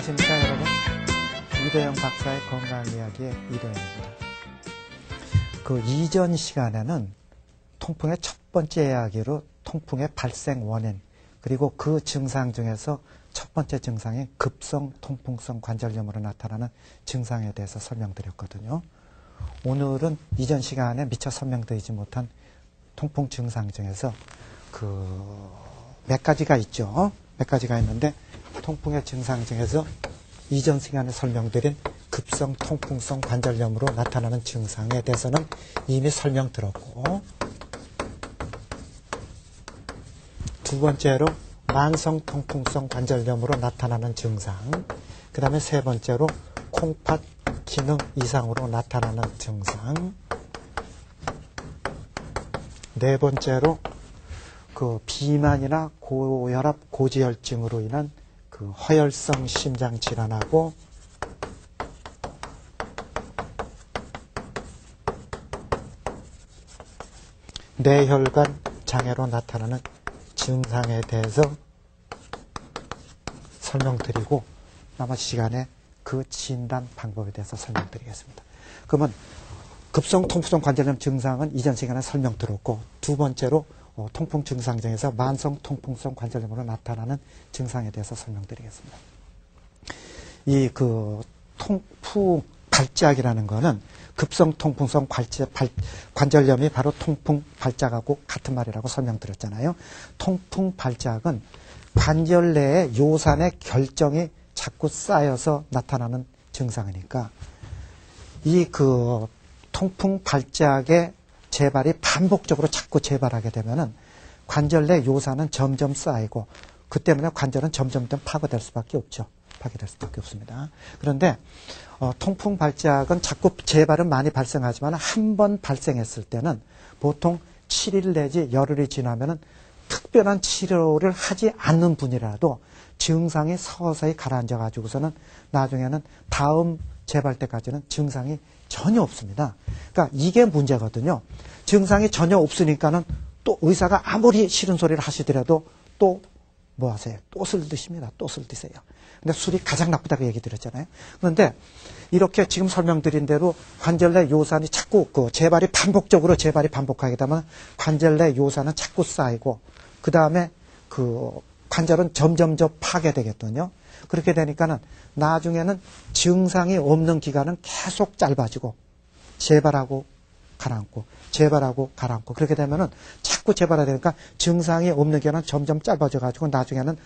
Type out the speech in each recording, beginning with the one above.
안녕하십니까 여러분. 이도영 박사의 건강이야기의 이도영입니다. 그 이전 시간에는 통풍의 첫 번째 이야기로 통풍의 발생 원인 그리고 그 증상 중에서 첫 번째 증상인 급성 통풍성 관절염으로 나타나는 증상에 대해서 설명드렸거든요. 오늘은 이전 시간에 미처 설명드리지 못한 통풍 증상 중에서 몇 가지가 있죠. 몇 가지가 있는데 통풍의 증상 중에서 이전 시간에 설명드린 급성 통풍성 관절염으로 나타나는 증상에 대해서는 이미 설명드렸고, 두 번째로 만성 통풍성 관절염으로 나타나는 증상, 그 다음에 세 번째로 콩팥 기능 이상으로 나타나는 증상, 네 번째로 비만이나 고혈압, 고지혈증으로 인한 허혈성 심장 질환하고, 뇌혈관 장애로 나타나는 증상에 대해서 설명드리고, 나머지 시간에 그 진단 방법에 대해서 설명드리겠습니다. 그러면 급성 통풍성 관절염 증상은 이전 시간에 설명드렸고, 두 번째로 통풍 증상 중에서 만성 통풍성 관절염으로 나타나는 증상에 대해서 설명드리겠습니다. 통풍 발작이라는 거는 급성 통풍성 관절염이 바로 통풍 발작하고 같은 말이라고 설명드렸잖아요. 통풍 발작은 관절 내에 요산의 결정이 자꾸 쌓여서 나타나는 증상이니까 통풍 발작의 재발이 반복적으로 자꾸 재발하게 되면은 관절 내 요산은 점점 쌓이고 그 때문에 관절은 점점 파괴될 수밖에 없죠. 파괴될 수밖에 없습니다. 그런데 통풍 발작은 자꾸 재발은 많이 발생하지만 한 번 발생했을 때는 보통 7일 내지 열흘이 지나면은 특별한 치료를 하지 않는 분이라도 증상이 서서히 가라앉아 가지고서는 나중에는 다음 재발 때까지는 증상이 전혀 없습니다. 그러니까 이게 문제거든요. 증상이 전혀 없으니까는 또 의사가 아무리 싫은 소리를 하시더라도 또 뭐 하세요? 또 술 드십니다. 또 술 드세요. 근데 술이 가장 나쁘다고 얘기 드렸잖아요. 그런데 이렇게 지금 설명드린 대로 관절 내 요산이 자꾸 재발이 반복하게 되면 관절 내 요산은 자꾸 쌓이고 그 다음에 관절은 점점 파괴되겠거든요. 그렇게 되니까는 나중에는 증상이 없는 기간은 계속 짧아지고 재발하고 가라앉고 그렇게 되면은 자꾸 재발하니까 증상이 없는 기간은 점점 짧아져 가지고 나중에는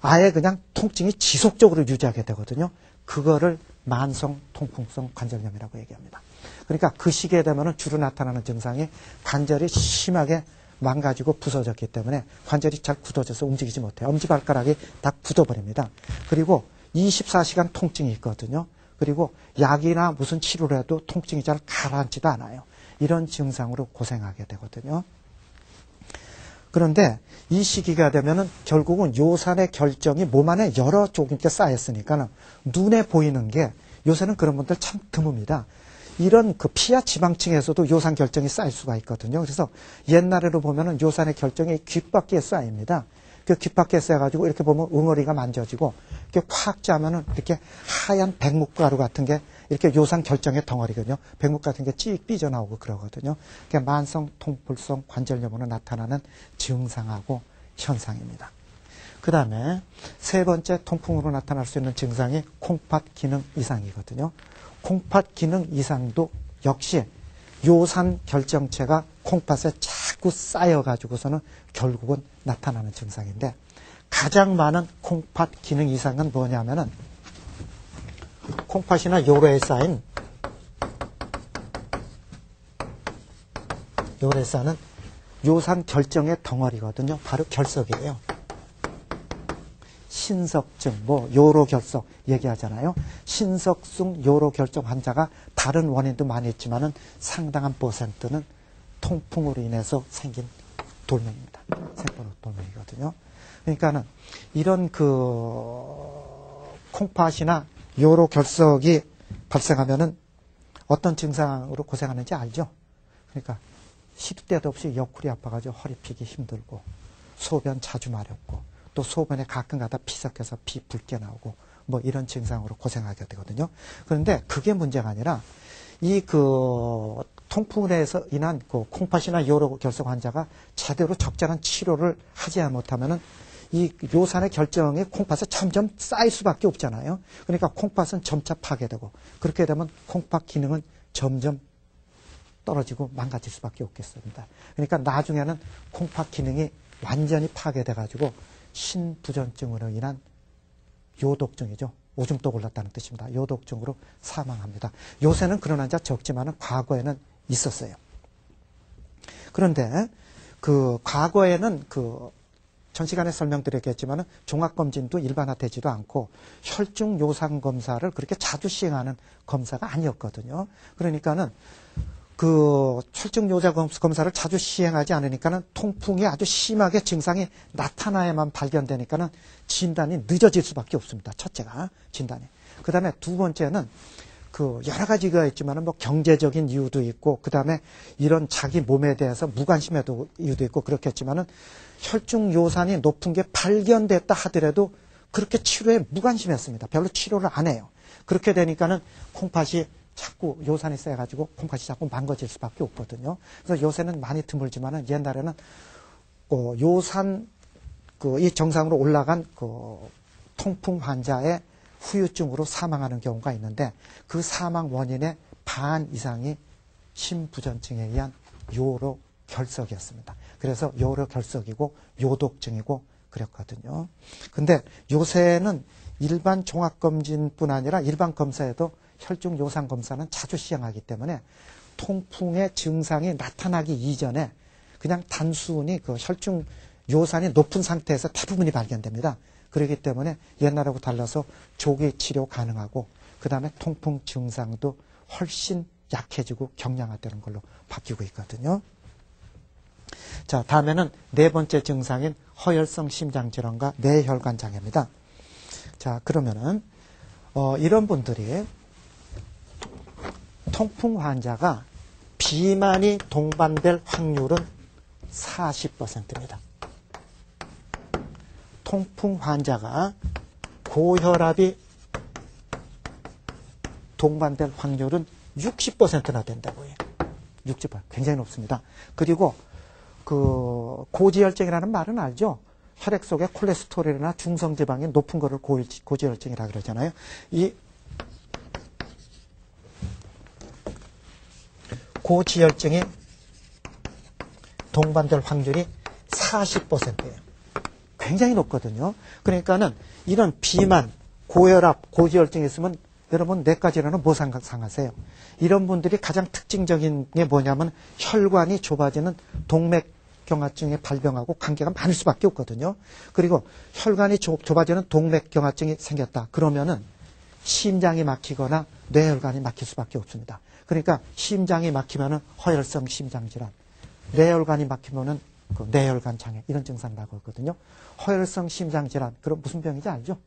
아예 그냥 통증이 지속적으로 유지하게 되거든요. 그거를 만성 통풍성 관절염이라고 얘기합니다. 그러니까 그 시기에 되면은 주로 나타나는 증상이 관절이 심하게 망가지고 부서졌기 때문에 관절이 잘 굳어져서 움직이지 못해요. 엄지발가락이 다 굳어버립니다. 그리고 24시간 통증이 있거든요. 그리고 약이나 무슨 치료를 해도 통증이 잘 가라앉지도 않아요. 이런 증상으로 고생하게 되거든요. 그런데 이 시기가 되면은 결국은 요산의 결정이 몸 안에 여러 쪽에 쌓였으니까 눈에 보이는 게 요새는 그런 분들 참 드뭅니다. 이런 피하 지방층에서도 요산 결정이 쌓일 수가 있거든요. 그래서 옛날에로 보면은 요산의 결정이 귓바퀴에 쌓입니다. 그 귓바퀴에 쌓여가지고 이렇게 보면 응어리가 만져지고 이렇게 콱 짜면은 이렇게 하얀 백묵가루 같은 게 이렇게 요산 결정의 덩어리거든요. 백묵 같은 게 찌익 삐져나오고 그러거든요. 그게 만성 통풍성 관절염으로 나타나는 증상하고 현상입니다. 그 다음에 세 번째 통풍으로 나타날 수 있는 증상이 콩팥 기능 이상이거든요. 콩팥 기능 이상도 역시 요산 결정체가 콩팥에 자꾸 쌓여가지고서는 결국은 나타나는 증상인데 가장 많은 콩팥 기능 이상은 뭐냐면은 콩팥이나 요로에 쌓인 요산 결정의 덩어리거든요. 바로 결석이에요. 신석증, 요로결석 얘기하잖아요. 신석증 요로결석 환자가 다른 원인도 많이 있지만은 상당한 퍼센트는 통풍으로 인해서 생긴 돌멩입니다. 세포 돌멩이거든요. 그러니까는 이런 콩팥이나 요로결석이 발생하면은 어떤 증상으로 고생하는지 알죠? 그러니까 시도 때도 없이 옆구리 아파가지고 허리 펴기 힘들고 소변 자주 마렵고 또 소변에 가끔가다 피 섞여서 피 붉게 나오고 뭐 이런 증상으로 고생하게 되거든요. 그런데 그게 문제가 아니라 통풍으로 인한 콩팥이나 요로 결석 환자가 제대로 적절한 치료를 하지 못하면은 이 요산의 결정이 콩팥에 점점 쌓일 수밖에 없잖아요. 그러니까 콩팥은 점차 파괴되고 그렇게 되면 콩팥 기능은 점점 떨어지고 망가질 수밖에 없겠습니다. 그러니까 나중에는 콩팥 기능이 완전히 파괴돼가지고 신부전증으로 인한 요독증이죠. 오줌독 올랐다는 뜻입니다. 요독증으로 사망합니다. 요새는 그런 환자 적지만은 과거에는 있었어요. 그런데 과거에는 전 시간에 설명드렸겠지만은 종합검진도 일반화되지도 않고 혈중 요산 검사를 그렇게 자주 시행하는 검사가 아니었거든요. 그러니까는 혈중 요산 검사를 자주 시행하지 않으니까는 통풍이 아주 심하게 증상이 나타나야만 발견되니까는 진단이 늦어질 수밖에 없습니다. 첫째가 진단이. 그 다음에 두 번째는 여러 가지가 있지만은 뭐 경제적인 이유도 있고 그 다음에 이런 자기 몸에 대해서 무관심의 이유도 있고 그렇겠지만은 혈중 요산이 높은 게 발견됐다 하더라도 그렇게 치료에 무관심했습니다. 별로 치료를 안 해요. 그렇게 되니까는 콩팥이 자꾸 요산이 세가지고 콩팥이 자꾸 망가질 수밖에 없거든요. 그래서 요새는 많이 드물지만은 옛날에는 요산 이 정상으로 올라간 통풍 환자의 후유증으로 사망하는 경우가 있는데 그 사망 원인의 반 이상이 심부전증에 의한 요로 결석이었습니다. 그래서 요로 결석이고 요독증이고 그랬거든요. 근데 요새는 일반 종합검진뿐 아니라 일반 검사에도 혈중 요산 검사는 자주 시행하기 때문에 통풍의 증상이 나타나기 이전에 그냥 단순히 혈중 요산이 높은 상태에서 대부분이 발견됩니다. 그렇기 때문에 옛날하고 달라서 조기 치료 가능하고 그 다음에 통풍 증상도 훨씬 약해지고 경량화되는 걸로 바뀌고 있거든요. 자, 다음에는 네 번째 증상인 허혈성 심장질환과 뇌혈관 장애입니다. 자, 그러면은 이런 분들이 통풍 환자가 비만이 동반될 확률은 40%입니다. 통풍 환자가 고혈압이 동반될 확률은 60%나 된다고요. 60%. 굉장히 높습니다. 그리고 고지혈증이라는 말은 알죠? 혈액 속에 콜레스테롤이나 중성지방이 높은 거를 고지혈증이라 그러잖아요. 이 고지혈증이 동반될 확률이 40%예요. 굉장히 높거든요. 그러니까는 이런 비만, 고혈압, 고지혈증이 있으면 여러분 내과 질환은 뭐 상하세요? 이런 분들이 가장 특징적인 게 뭐냐면 혈관이 좁아지는 동맥경화증에 발병하고 관계가 많을 수밖에 없거든요. 그리고 혈관이 좁아지는 동맥경화증이 생겼다. 그러면은 심장이 막히거나 뇌혈관이 막힐 수밖에 없습니다. 그러니까 심장이 막히면은 허혈성 심장질환, 뇌혈관이 막히면은 뇌혈관 장애 이런 증상 나고 있거든요. 허혈성 심장질환 그럼 무슨 병인지 알죠?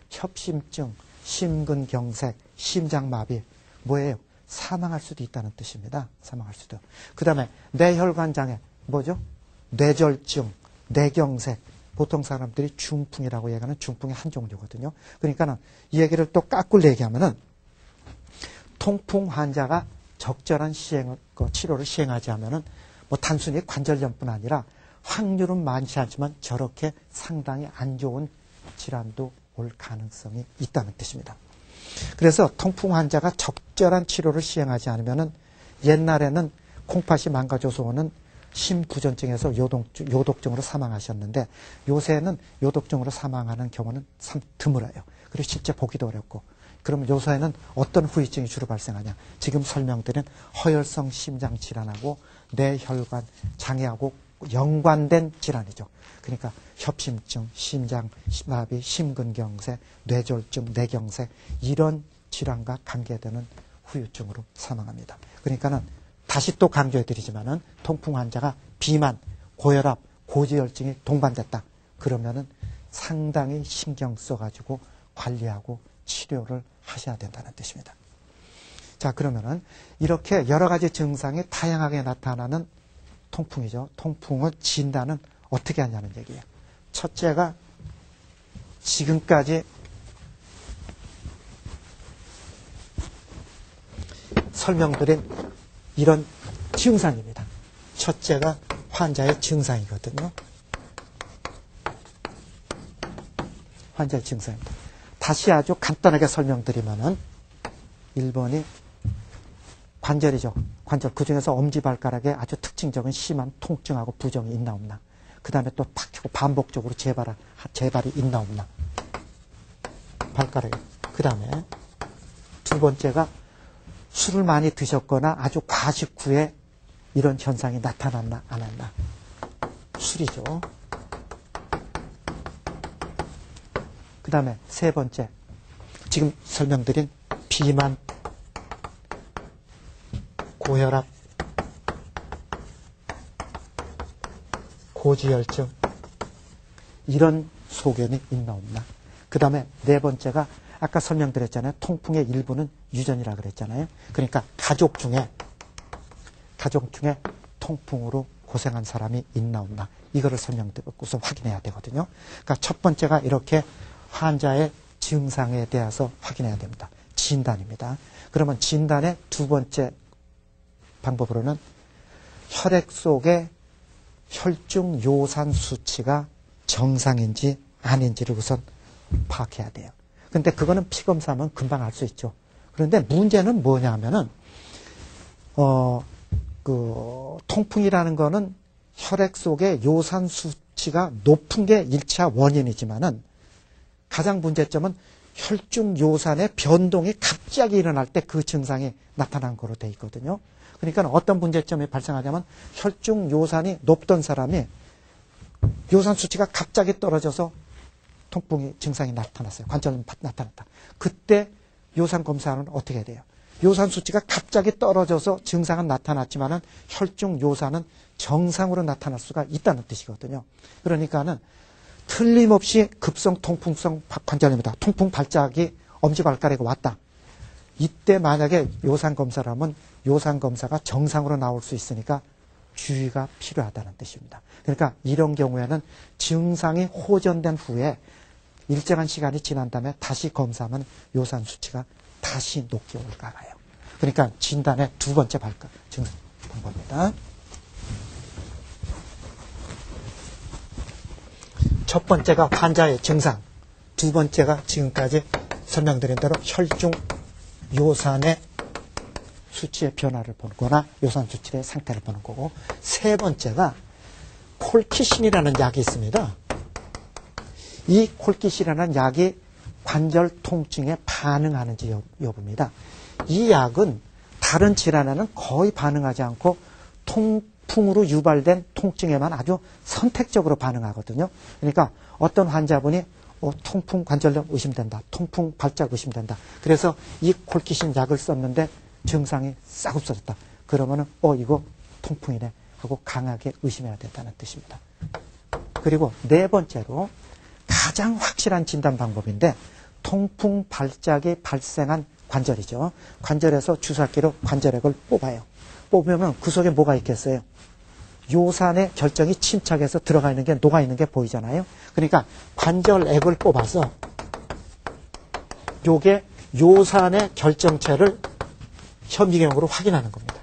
협심증, 심근경색, 심장마비 뭐예요? 사망할 수도 있다는 뜻입니다. 사망할 수도. 그 다음에 뇌혈관 장애 뭐죠? 뇌졸중, 뇌경색 보통 사람들이 중풍이라고 얘기하는 중풍의 한 종류거든요. 그러니까는 이 얘기를 또 까꿀 얘기하면은 통풍 환자가 적절한 치료를 시행하지 않으면은 뭐 단순히 관절염뿐 아니라 확률은 많지 않지만 저렇게 상당히 안 좋은 질환도 올 가능성이 있다는 뜻입니다. 그래서 통풍 환자가 적절한 치료를 시행하지 않으면은 옛날에는 콩팥이 망가져서 오는 심부전증에서 요독증으로 사망하셨는데 요새는 요독증으로 사망하는 경우는 참 드물어요. 그리고 실제 보기도 어렵고 그러면 요새는 어떤 후유증이 주로 발생하냐? 지금 설명드린 허혈성 심장 질환하고 뇌혈관 장애하고 연관된 질환이죠. 그러니까 협심증, 심장마비, 심근경색, 뇌졸중, 뇌경색 이런 질환과 관계되는 후유증으로 사망합니다. 그러니까는 다시 또 강조해드리지만은 통풍 환자가 비만, 고혈압, 고지혈증이 동반됐다. 그러면은 상당히 신경 써가지고 관리하고 치료를 하셔야 된다는 뜻입니다. 자, 그러면은 이렇게 여러 가지 증상이 다양하게 나타나는 통풍이죠. 통풍의 진단은 어떻게 하냐는 얘기예요. 첫째가 지금까지 설명드린 이런 증상입니다. 첫째가 환자의 증상이거든요. 환자의 증상입니다. 다시 아주 간단하게 설명드리면은 1번이 관절이죠. 관절. 그 중에서 엄지발가락에 아주 특징적인 심한 통증하고 부종이 있나 없나. 그 다음에 또 박히고 반복적으로 재발이 있나 없나. 발가락에. 그 다음에 두 번째가 술을 많이 드셨거나 아주 과식 후에 이런 현상이 나타났나 안 했나. 술이죠. 그 다음에 세 번째, 지금 설명드린 비만, 고혈압, 고지혈증, 이런 소견이 있나 없나. 그 다음에 네 번째가 아까 설명드렸잖아요. 통풍의 일부는 유전이라고 그랬잖아요. 그러니까 가족 중에 통풍으로 고생한 사람이 있나 없나. 이거를 설명드리고서 확인해야 되거든요. 그러니까 첫 번째가 이렇게 환자의 증상에 대해서 확인해야 됩니다. 진단입니다. 그러면 진단의 두 번째 방법으로는 혈액 속의 혈중 요산 수치가 정상인지 아닌지를 우선 파악해야 돼요. 근데 그거는 피검사하면 금방 알 수 있죠. 그런데 문제는 뭐냐면은, 통풍이라는 거는 혈액 속의 요산 수치가 높은 게 1차 원인이지만은 가장 문제점은 혈중 요산의 변동이 갑자기 일어날 때 그 증상이 나타난 거로 돼 있거든요. 그러니까 어떤 문제점이 발생하냐면 혈중 요산이 높던 사람이 요산 수치가 갑자기 떨어져서 통풍이 증상이 나타났어요. 관절염 나타났다. 그때 요산 검사는 어떻게 돼요? 요산 수치가 갑자기 떨어져서 증상은 나타났지만은 혈중 요산은 정상으로 나타날 수가 있다는 뜻이거든요. 그러니까는 틀림없이 급성 통풍성 관절염이다. 통풍 발작이 엄지발가락에 왔다. 이때 만약에 요산 검사를 하면 요산 검사가 정상으로 나올 수 있으니까 주의가 필요하다는 뜻입니다. 그러니까 이런 경우에는 증상이 호전된 후에 일정한 시간이 지난 다음에 다시 검사하면 요산 수치가 다시 높게 올라가요. 그러니까 진단의 두 번째 증상 방법입니다. 첫 번째가 환자의 증상, 두 번째가 지금까지 설명드린 대로 혈중 요산의 수치의 변화를 보거나 요산 수치의 상태를 보는 거고, 세 번째가 콜키신이라는 약이 있습니다. 이 콜키신이라는 약이 관절 통증에 반응하는지 여부입니다. 이 약은 다른 질환에는 거의 반응하지 않고 통풍으로 유발된 통증에만 아주 선택적으로 반응하거든요. 그러니까 어떤 환자분이 통풍 관절염 의심된다. 통풍 발작 의심된다. 그래서 이 콜키신 약을 썼는데 증상이 싹 없어졌다. 그러면은 이거 통풍이네 하고 강하게 의심해야 된다는 뜻입니다. 그리고 네 번째로 가장 확실한 진단 방법인데, 통풍 발작이 발생한 관절이죠. 관절에서 주사기로 관절액을 뽑아요. 뽑으면 그 속에 뭐가 있겠어요? 요산의 결정이 침착해서 들어가 있는 게, 녹아 있는 게 보이잖아요. 그러니까 관절액을 뽑아서 요게 요산의 결정체를 현미경으로 확인하는 겁니다.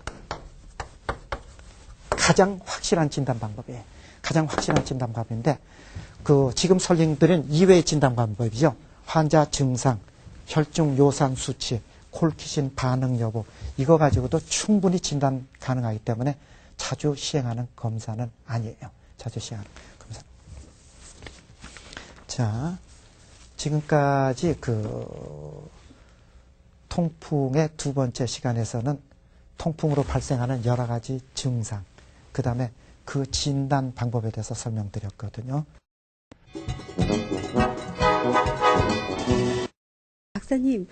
가장 확실한 진단 방법이에요. 가장 확실한 진단 방법인데, 지금 설명드린 이외의 진단 방법이죠. 환자 증상, 혈중 요산 수치, 콜키신 반응 여부, 이거 가지고도 충분히 진단 가능하기 때문에 자주 시행하는 검사는 아니에요. 자주 시행하는 검사. 자, 지금까지 통풍의 두 번째 시간에서는 통풍으로 발생하는 여러 가지 증상, 그 다음에 그 진단 방법에 대해서 설명드렸거든요. 박사님,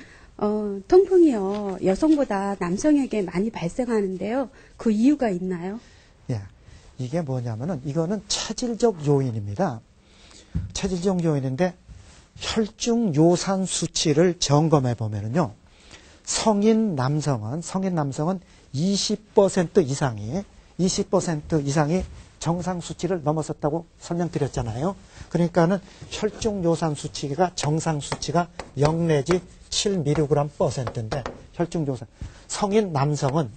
통풍이요, 여성보다 남성에게 많이 발생하는데요. 그 이유가 있나요? 예. 이게 뭐냐면은, 이거는 체질적 요인입니다. 체질적 요인인데, 혈중 요산 수치를 점검해 보면은요, 성인 남성은 20% 이상이 정상 수치를 넘어섰다고 설명드렸잖아요. 그러니까는 혈중 요산 수치가 정상 수치가 0 내지 7mg%인데 혈중 요산. 성인 남성은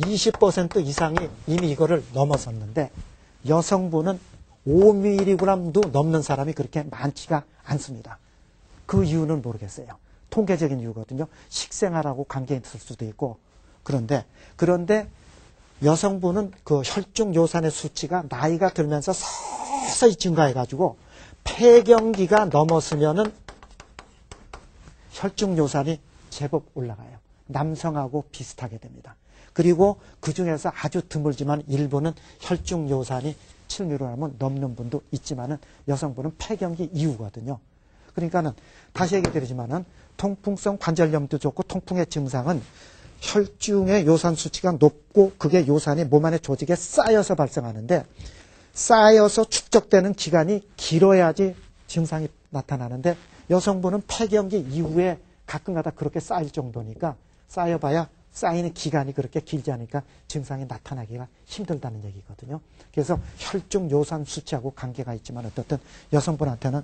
20% 이상이 이미 이거를 넘어섰는데 여성분은 5mg도 넘는 사람이 그렇게 많지가 않습니다. 그 이유는 모르겠어요. 통계적인 이유거든요. 식생활하고 관계 있을 수도 있고. 그런데 여성분은 그 혈중 요산의 수치가 나이가 들면서 서서히 증가해가지고 폐경기가 넘었으면은 혈중 요산이 제법 올라가요. 남성하고 비슷하게 됩니다. 그리고 그 중에서 아주 드물지만 일부는 혈중 요산이 7mg을 넘는 분도 있지만은 여성분은 폐경기 이후거든요. 그러니까는 다시 얘기 드리지만은 통풍성 관절염도 좋고 통풍의 증상은 혈중의 요산 수치가 높고 그게 요산이 몸 안의 조직에 쌓여서 발생하는데 쌓여서 축적되는 기간이 길어야지 증상이 나타나는데 여성분은 폐경기 이후에 가끔가다 그렇게 쌓일 정도니까 쌓여봐야 쌓이는 기간이 그렇게 길지 않으니까 증상이 나타나기가 힘들다는 얘기거든요. 그래서 혈중 요산 수치하고 관계가 있지만 어떻든 여성분한테는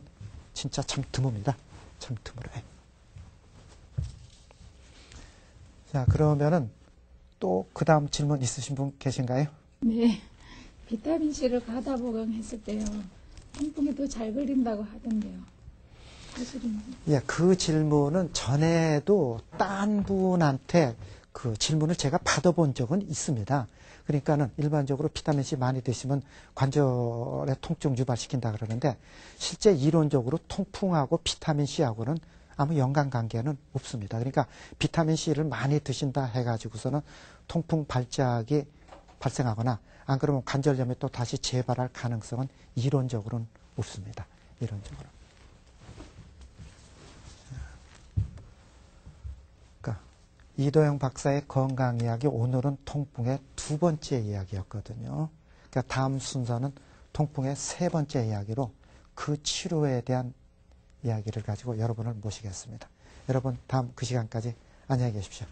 진짜 참 드뭅니다. 참 드물어요. 자, 그러면은 또 그 다음 질문 있으신 분 계신가요? 네, 비타민C를 과다 복용했을 때요, 통풍이 더 잘 걸린다고 하던데요. 사실인가요? 예, 그 질문은 전에도 딴 분한테 그 질문을 제가 받아본 적은 있습니다. 그러니까는 일반적으로 비타민C 많이 드시면 관절의 통증 유발시킨다 그러는데 실제 이론적으로 통풍하고 비타민C하고는 아무 연관관계는 없습니다. 그러니까 비타민C를 많이 드신다 해가지고서는 통풍 발작이 발생하거나 안 그러면 관절염이 또 다시 재발할 가능성은 이론적으로는 없습니다. 이론적으로. 그러니까 이도영 박사의 건강 이야기, 오늘은 통풍의 두 번째 이야기였거든요. 그러니까 다음 순서는 통풍의 세 번째 이야기로 그 치료에 대한 이야기를 가지고 여러분을 모시겠습니다. 여러분 다음 그 시간까지 안녕히 계십시오.